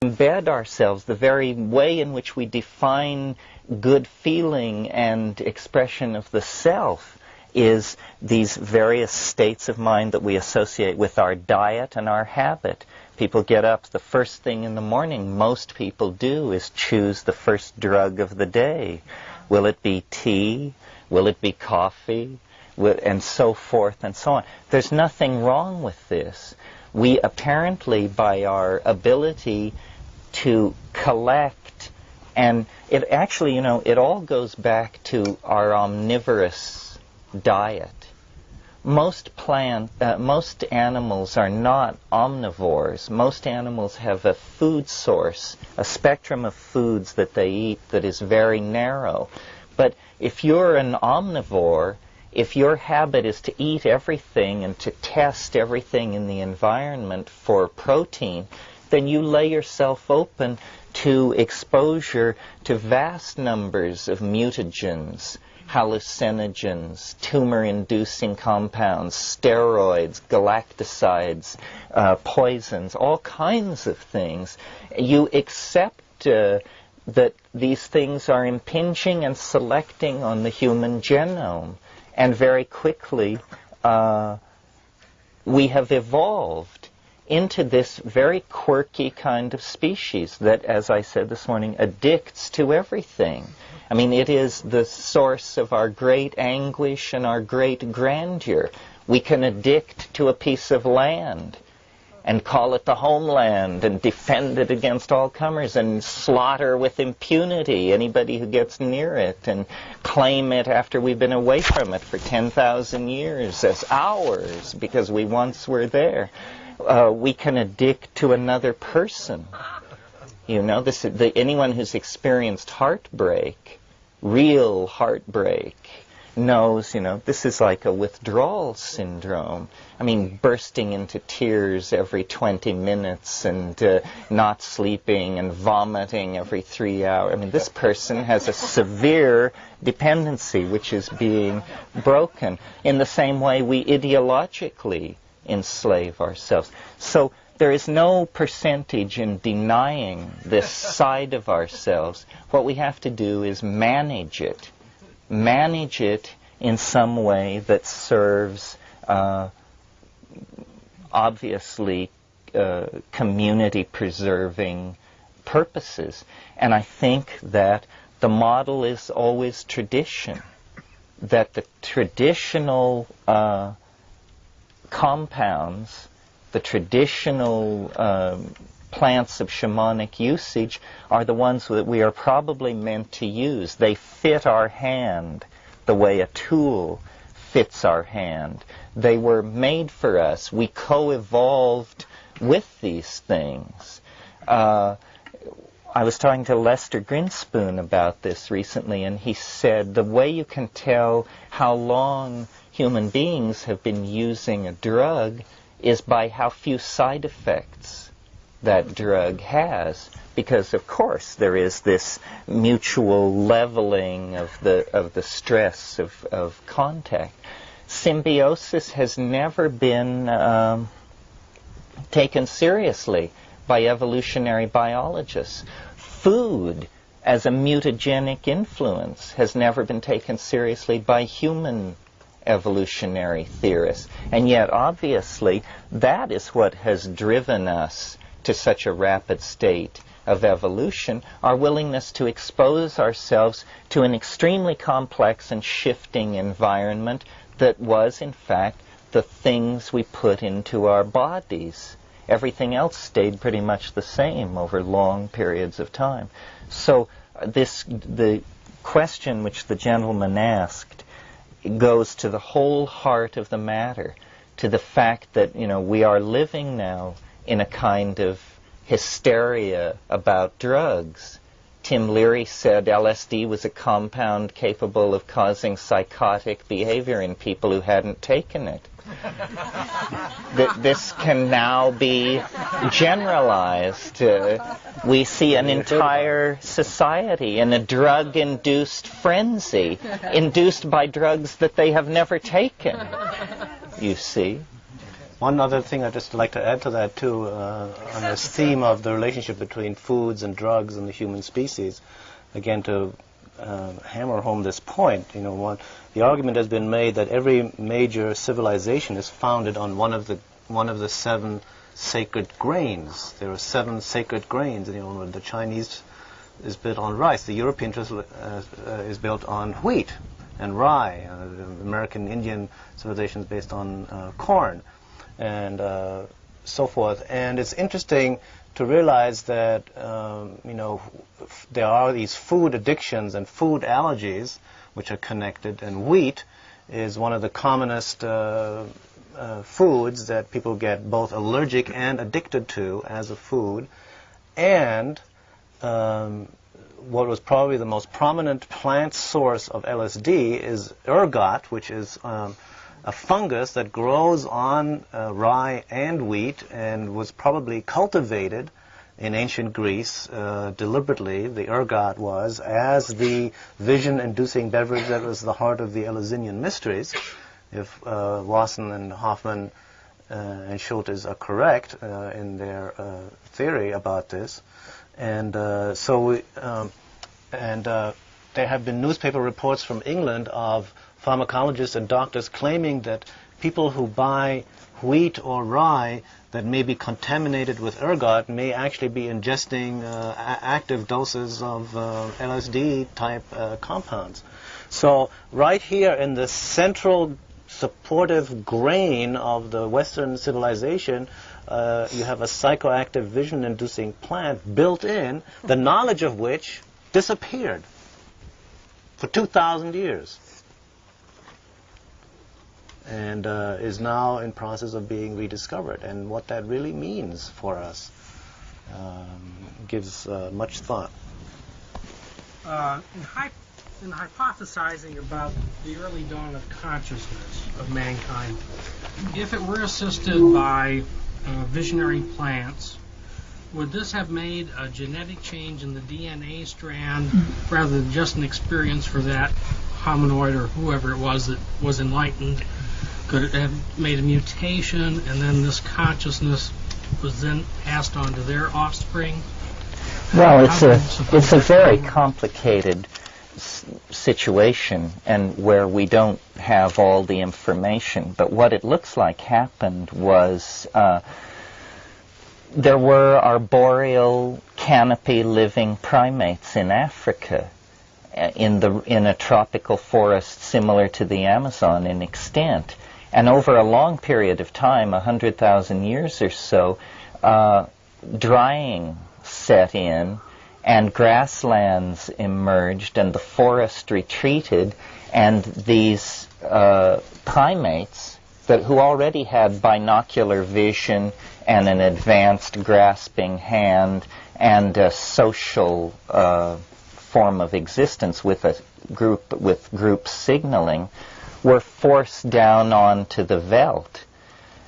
embed ourselves, the very way in which we define good feeling and expression of the self is these various states of mind that we associate with our diet and our habit. People get up, the first thing in the morning most people do is choose the first drug of the day. Will it be tea? Will it be coffee? And so forth and so on. There's nothing wrong with this. We apparently, by our ability to collect, and it actually, it all goes back to our omnivorous diet. Most animals are not omnivores. Most animals have a food source, a spectrum of foods that they eat that is very narrow. But if you're an omnivore, if your habit is to eat everything and to test everything in the environment for protein, then you lay yourself open to exposure to vast numbers of mutagens, hallucinogens, tumor-inducing compounds, steroids, galactosides, poisons, all kinds of things. You accept that these things are impinging and selecting on the human genome. And very quickly, we have evolved into this very quirky kind of species that, as I said this morning, addicts to everything. I mean, it is the source of our great anguish and our great grandeur. We can addict to a piece of land and call it the homeland and defend it against all comers and slaughter with impunity anybody who gets near it and claim it after we've been away from it for 10,000 years as ours because we once were there. We can addict to another person. Anyone who's experienced heartbreak, real heartbreak, knows, this is like a withdrawal syndrome. I mean, bursting into tears every 20 minutes and not sleeping and vomiting every 3 hours. I mean, this person has a severe dependency which is being broken. In the same way, we ideologically enslave ourselves. So there is no percentage in denying this side of ourselves. What we have to do is manage it. Manage it in some way that serves obviously community-preserving purposes. And I think that the model is always tradition, that the traditional compounds, the traditional plants of shamanic usage are the ones that we are probably meant to use. They fit our hand the way a tool fits our hand. They were made for us. We co-evolved with these things. I was talking to Lester Grinspoon about this recently, and he said the way you can tell how long human beings have been using a drug is by how few side effects that drug has, because of course there is this mutual leveling of the stress of contact. Symbiosis has never been taken seriously by evolutionary biologists. Food as a mutagenic influence has never been taken seriously by human evolutionary theorists. And yet, obviously, that is what has driven us to such a rapid state of evolution, our willingness to expose ourselves to an extremely complex and shifting environment that was, in fact, the things we put into our bodies. Everything else stayed pretty much the same over long periods of time. So the question which the gentleman asked goes to the whole heart of the matter, to the fact that, we are living now in a kind of hysteria about drugs. Tim Leary said LSD was a compound capable of causing psychotic behavior in people who hadn't taken it. This can now be generalized. We see an entire society in a drug-induced frenzy, induced by drugs that they have never taken, you see. One other thing I'd just like to add to that, too, on this theme of the relationship between foods and drugs and the human species, again, to hammer home this point, the argument has been made that every major civilization is founded on one of the 7 sacred grains. There are 7 sacred grains. The Chinese is built on rice. The European is built on wheat and rye. The American Indian civilization is based on corn, and so forth. And it's interesting to realize that there are these food addictions and food allergies which are connected, and wheat is one of the commonest foods that people get both allergic and addicted to as a food. And what was probably the most prominent plant source of LSD is ergot, which is a fungus that grows on rye and wheat and was probably cultivated in ancient Greece deliberately. The ergot was as the vision-inducing beverage that was the heart of the Eleusinian mysteries. If Wasson and Hoffman and Schultes are correct in their theory about this. And there have been newspaper reports from England of pharmacologists and doctors claiming that people who buy wheat or rye that may be contaminated with ergot may actually be ingesting active doses of LSD-type compounds. So right here in the central supportive grain of the Western civilization, you have a psychoactive vision-inducing plant built in, the knowledge of which disappeared for 2,000 years. And is now in process of being rediscovered. And what that really means for us gives much thought. In hypothesizing about the early dawn of consciousness of mankind, if it were assisted by visionary plants, would this have made a genetic change in the DNA strand rather than just an experience for that hominoid or whoever it was that was enlightened? Could it have made a mutation, and then this consciousness was then passed on to their offspring? Well, it's a very complicated situation, and where we don't have all the information. But what it looks like happened was there were arboreal canopy living primates in Africa, in a tropical forest similar to the Amazon in extent. And over a long period of time, 100,000 years or so, drying set in, and grasslands emerged, and the forest retreated, and these primates, who already had binocular vision and an advanced grasping hand and a social form of existence with group signaling, were forced down onto the veldt.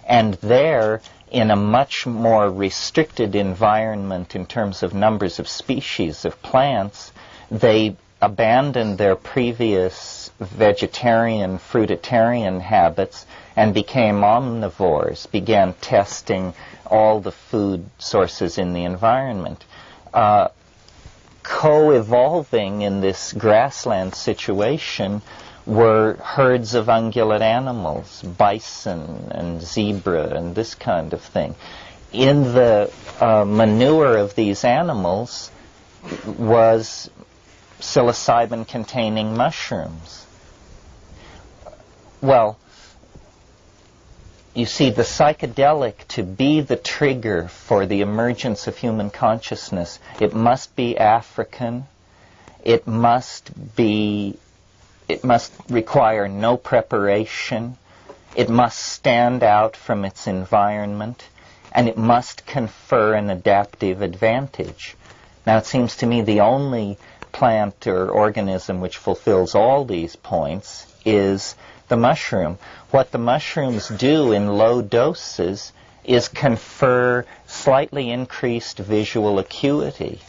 And there, in a much more restricted environment in terms of numbers of species of plants, they abandoned their previous vegetarian, fruitarian habits and became omnivores, began testing all the food sources in the environment. Co-evolving in this grassland situation were herds of ungulate animals, bison and zebra and this kind of thing. In the manure of these animals was psilocybin-containing mushrooms. Well, you see, the psychedelic, to be the trigger for the emergence of human consciousness, it must be African, it must require no preparation, it must stand out from its environment, and it must confer an adaptive advantage. Now, it seems to me the only plant or organism which fulfills all these points is the mushroom. What the mushrooms do in low doses is confer slightly increased visual acuity.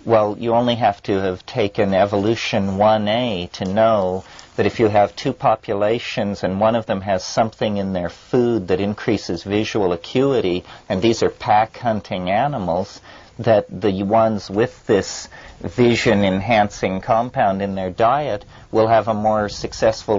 well, you only have to have taken evolution 1A to know that if you have two populations and one of them has something in their food that increases visual acuity, and these are pack-hunting animals, that the ones with this vision-enhancing compound in their diet will have a more successful